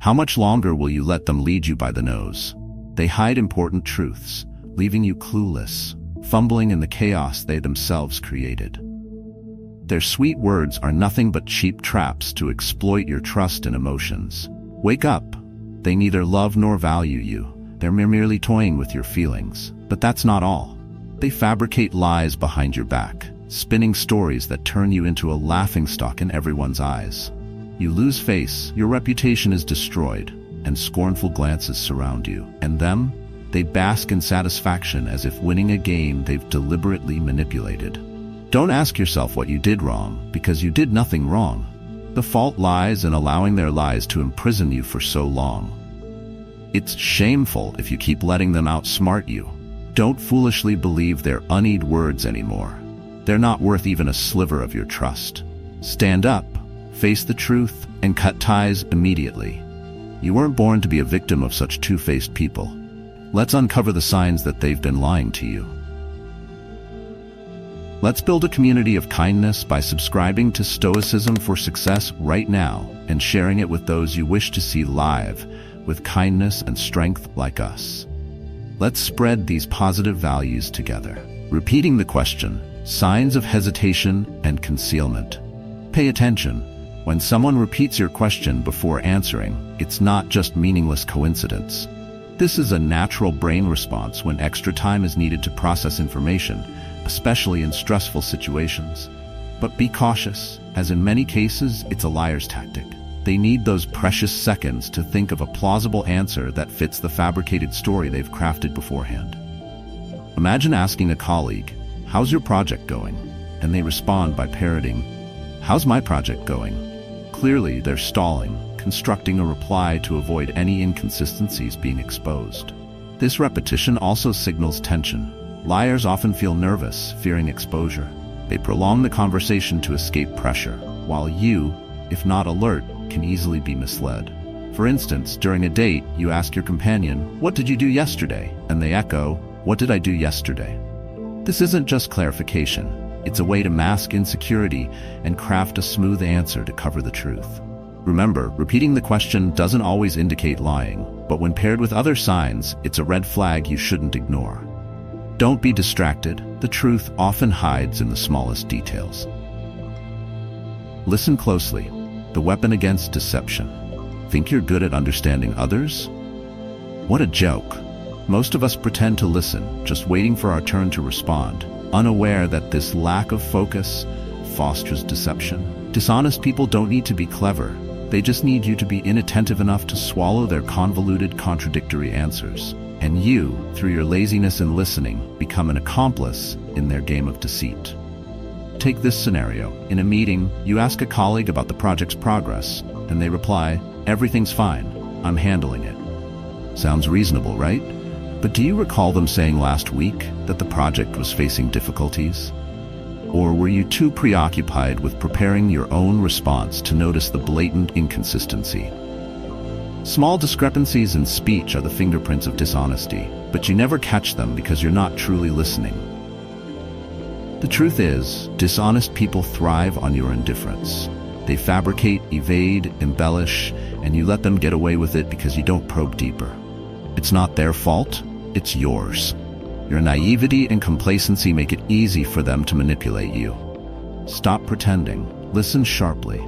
How much longer will you let them lead you by the nose? They hide important truths, leaving you clueless, fumbling in the chaos they themselves created. Their sweet words are nothing but cheap traps to exploit your trust and emotions. Wake up. They neither love nor value you. They're merely toying with your feelings. But that's not all. They fabricate lies behind your back, spinning stories that turn you into a laughingstock in everyone's eyes. You lose face, your reputation is destroyed, and scornful glances surround you. And them? They bask in satisfaction as if winning a game they've deliberately manipulated. Don't ask yourself what you did wrong, because you did nothing wrong. The fault lies in allowing their lies to imprison you for so long. It's shameful if you keep letting them outsmart you. Don't foolishly believe their honeyed words anymore. They're not worth even a sliver of your trust. Stand up, face the truth, and cut ties immediately. You weren't born to be a victim of such two-faced people. Let's uncover the signs that they've been lying to you. Let's build a community of kindness by subscribing to Stoicism for Success right now and sharing it with those you wish to see live with kindness and strength like us. Let's spread these positive values together. Repeating the question, signs of hesitation and concealment. Pay attention. When someone repeats your question before answering, it's not just meaningless coincidence. This is a natural brain response when extra time is needed to process information, especially in stressful situations. But be cautious, as in many cases, it's a liar's tactic. They need those precious seconds to think of a plausible answer that fits the fabricated story they've crafted beforehand. Imagine asking a colleague, "How's your project going?" And they respond by parroting, "How's my project going?" Clearly, they're stalling, constructing a reply to avoid any inconsistencies being exposed. This repetition also signals tension. Liars often feel nervous, fearing exposure. They prolong the conversation to escape pressure, while you, if not alert, can easily be misled. For instance, during a date, you ask your companion, "What did you do yesterday?" And they echo, "What did I do yesterday?" This isn't just clarification. It's a way to mask insecurity and craft a smooth answer to cover the truth. Remember, repeating the question doesn't always indicate lying, but when paired with other signs, it's a red flag you shouldn't ignore. Don't be distracted. The truth often hides in the smallest details. Listen closely. The weapon against deception. Think you're good at understanding others? What a joke. Most of us pretend to listen, just waiting for our turn to respond, unaware that this lack of focus fosters deception. Dishonest people don't need to be clever. They just need you to be inattentive enough to swallow their convoluted, contradictory answers. And you, through your laziness in listening, become an accomplice in their game of deceit. Take this scenario. In a meeting, you ask a colleague about the project's progress, and they reply, "Everything's fine. I'm handling it." Sounds reasonable, right? But do you recall them saying last week that the project was facing difficulties? Or were you too preoccupied with preparing your own response to notice the blatant inconsistency? Small discrepancies in speech are the fingerprints of dishonesty, but you never catch them because you're not truly listening. The truth is, dishonest people thrive on your indifference. They fabricate, evade, embellish, and you let them get away with it because you don't probe deeper. It's not their fault, it's yours. Your naivety and complacency make it easy for them to manipulate you. Stop pretending. Listen sharply.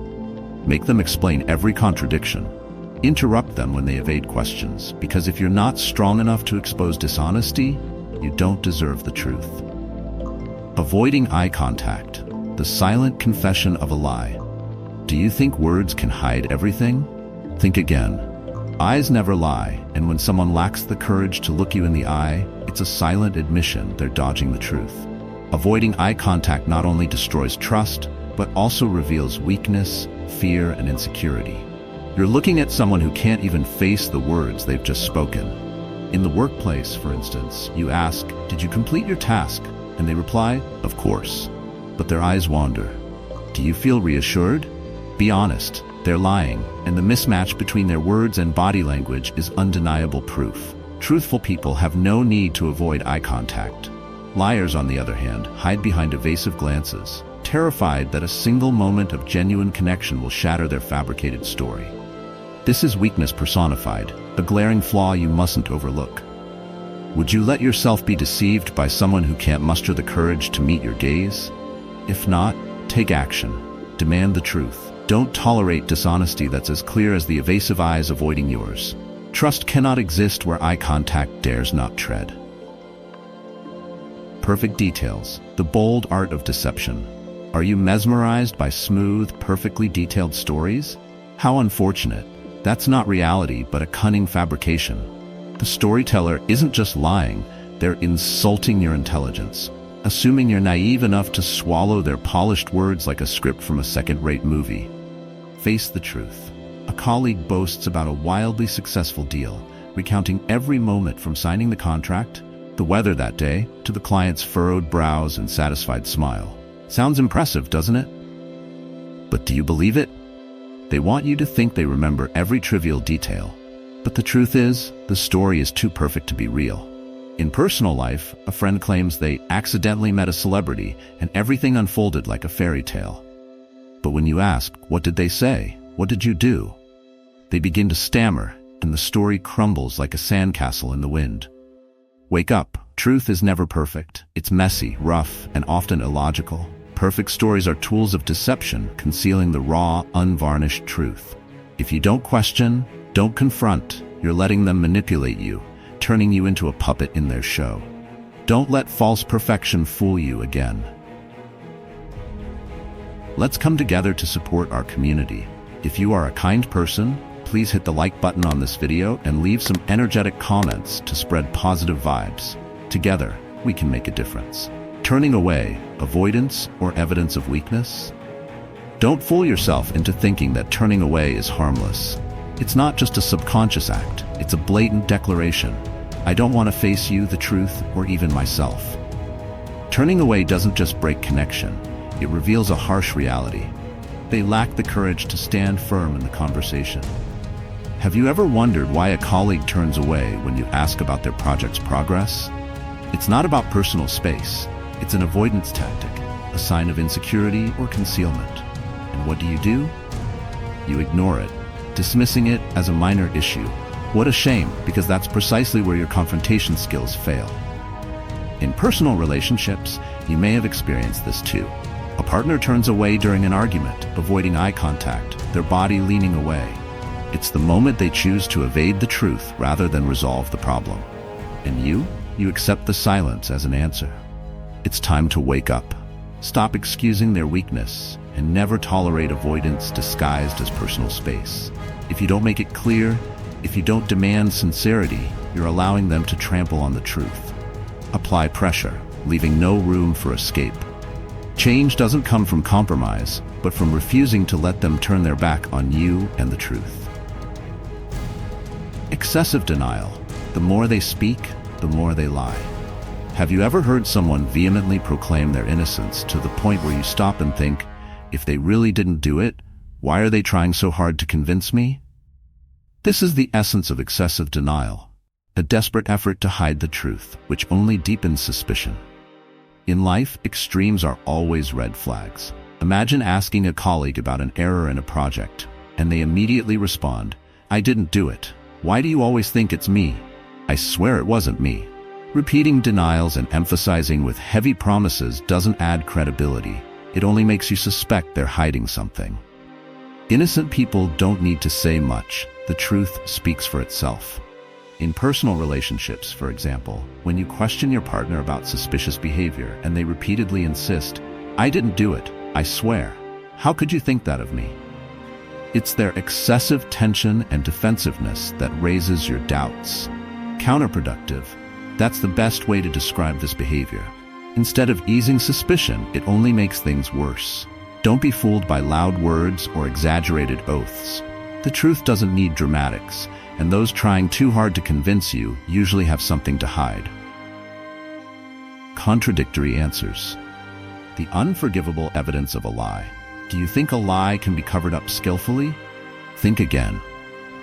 Make them explain every contradiction. Interrupt them when they evade questions, because if you're not strong enough to expose dishonesty, you don't deserve the truth. Avoiding eye contact, the silent confession of a lie. Do you think words can hide everything? Think again. Eyes never lie, and when someone lacks the courage to look you in the eye, it's a silent admission they're dodging the truth. Avoiding eye contact not only destroys trust, but also reveals weakness, fear, and insecurity. You're looking at someone who can't even face the words they've just spoken. In the workplace, for instance, you ask, "Did you complete your task?" And they reply, "Of course." But their eyes wander. Do you feel reassured? Be honest. They're lying, and the mismatch between their words and body language is undeniable proof. Truthful people have no need to avoid eye contact. Liars, on the other hand, hide behind evasive glances, terrified that a single moment of genuine connection will shatter their fabricated story. This is weakness personified, a glaring flaw you mustn't overlook. Would you let yourself be deceived by someone who can't muster the courage to meet your gaze? If not, take action. Demand the truth. Don't tolerate dishonesty that's as clear as the evasive eyes avoiding yours. Trust cannot exist where eye contact dares not tread. Perfect details, the bold art of deception. Are you mesmerized by smooth, perfectly detailed stories? How unfortunate. That's not reality, but a cunning fabrication. The storyteller isn't just lying, they're insulting your intelligence, assuming you're naive enough to swallow their polished words like a script from a second-rate movie. Face the truth. A colleague boasts about a wildly successful deal, recounting every moment from signing the contract, the weather that day, to the client's furrowed brows and satisfied smile. Sounds impressive, doesn't it? But do you believe it? They want you to think they remember every trivial detail. But the truth is, the story is too perfect to be real. In personal life, a friend claims they accidentally met a celebrity and everything unfolded like a fairy tale. But when you ask, what did they say? What did you do? They begin to stammer, and the story crumbles like a sandcastle in the wind. Wake up. Truth is never perfect. It's messy, rough, and often illogical. Perfect stories are tools of deception, concealing the raw, unvarnished truth. If you don't question, don't confront, you're letting them manipulate you, turning you into a puppet in their show. Don't let false perfection fool you again. Let's come together to support our community. If you are a kind person, please hit the like button on this video and leave some energetic comments to spread positive vibes. Together, we can make a difference. Turning away, avoidance, or evidence of weakness? Don't fool yourself into thinking that turning away is harmless. It's not just a subconscious act, it's a blatant declaration. I don't want to face you, the truth, or even myself. Turning away doesn't just break connection, it reveals a harsh reality. They lack the courage to stand firm in the conversation. Have you ever wondered why a colleague turns away when you ask about their project's progress? It's not about personal space. It's an avoidance tactic, a sign of insecurity or concealment. And what do? You ignore it, dismissing it as a minor issue. What a shame, because that's precisely where your confrontation skills fail. In personal relationships, you may have experienced this too. A partner turns away during an argument, avoiding eye contact, their body leaning away. It's the moment they choose to evade the truth rather than resolve the problem. And you accept the silence as an answer. It's time to wake up. Stop excusing their weakness and never tolerate avoidance disguised as personal space. If you don't make it clear, if you don't demand sincerity, you're allowing them to trample on the truth. Apply pressure, leaving no room for escape. Change doesn't come from compromise, but from refusing to let them turn their back on you and the truth. Excessive denial. The more they speak, the more they lie. Have you ever heard someone vehemently proclaim their innocence to the point where you stop and think, if they really didn't do it, why are they trying so hard to convince me? This is the essence of excessive denial, a desperate effort to hide the truth, which only deepens suspicion. In life, extremes are always red flags. Imagine asking a colleague about an error in a project, and they immediately respond, I didn't do it. Why do you always think it's me? I swear it wasn't me. Repeating denials and emphasizing with heavy promises doesn't add credibility. It only makes you suspect they're hiding something. Innocent people don't need to say much. The truth speaks for itself. In personal relationships, for example, when you question your partner about suspicious behavior and they repeatedly insist, I didn't do it, I swear. How could you think that of me? It's their excessive tension and defensiveness that raises your doubts. Counterproductive. That's the best way to describe this behavior. Instead of easing suspicion, it only makes things worse. Don't be fooled by loud words or exaggerated oaths. The truth doesn't need dramatics, and those trying too hard to convince you usually have something to hide. Contradictory answers. The unforgivable evidence of a lie. Do you think a lie can be covered up skillfully? Think again.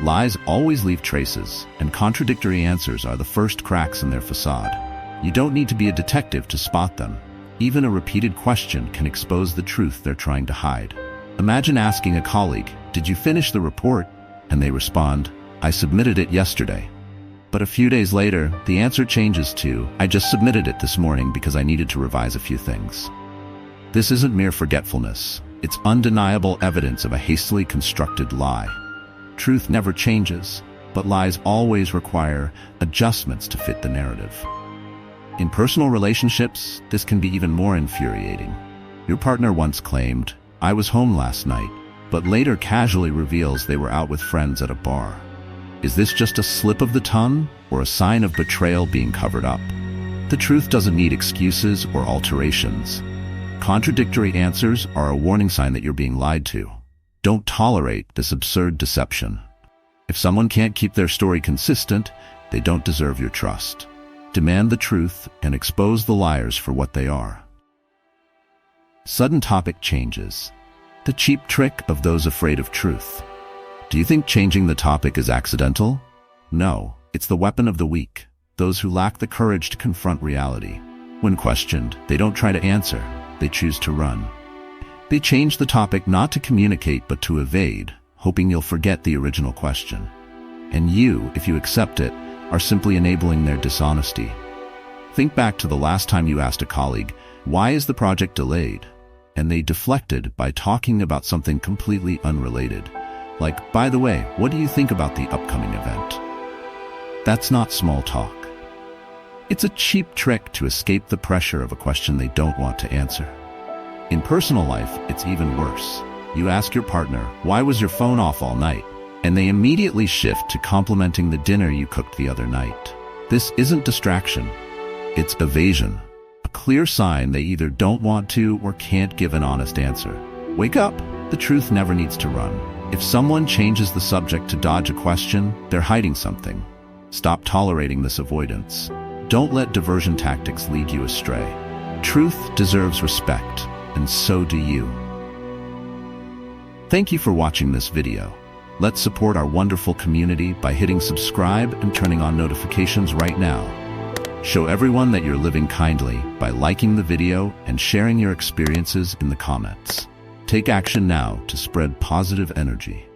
Lies always leave traces, and contradictory answers are the first cracks in their facade. You don't need to be a detective to spot them. Even a repeated question can expose the truth they're trying to hide. Imagine asking a colleague, did you finish the report? And they respond, "I submitted it yesterday." But a few days later, the answer changes to, "I just submitted it this morning because I needed to revise a few things." This isn't mere forgetfulness. It's undeniable evidence of a hastily constructed lie. Truth never changes, but lies always require adjustments to fit the narrative. In personal relationships, this can be even more infuriating. Your partner once claimed, "I was home last night," but later casually reveals they were out with friends at a bar. Is this just a slip of the tongue, or a sign of betrayal being covered up? The truth doesn't need excuses or alterations. Contradictory answers are a warning sign that you're being lied to. Don't tolerate this absurd deception. If someone can't keep their story consistent, they don't deserve your trust. Demand the truth and expose the liars for what they are. Sudden topic changes. The cheap trick of those afraid of truth. Do you think changing the topic is accidental? No, it's the weapon of the weak, those who lack the courage to confront reality. When questioned, they don't try to answer, they choose to run. They change the topic not to communicate but to evade, hoping you'll forget the original question. And you, if you accept it, are simply enabling their dishonesty. Think back to the last time you asked a colleague, "Why is the project delayed?" And they deflected by talking about something completely unrelated. Like, "By the way, what do you think about the upcoming event?" That's not small talk. It's a cheap trick to escape the pressure of a question they don't want to answer. In personal life, it's even worse. You ask your partner, "Why was your phone off all night?" And they immediately shift to complimenting the dinner you cooked the other night. This isn't distraction, it's evasion. A clear sign they either don't want to or can't give an honest answer. Wake up! The truth never needs to run. If someone changes the subject to dodge a question, they're hiding something. Stop tolerating this avoidance. Don't let diversion tactics lead you astray. Truth deserves respect, and so do you. Thank you for watching this video. Let's support our wonderful community by hitting subscribe and turning on notifications right now. Show everyone that you're living kindly by liking the video and sharing your experiences in the comments. Take action now to spread positive energy.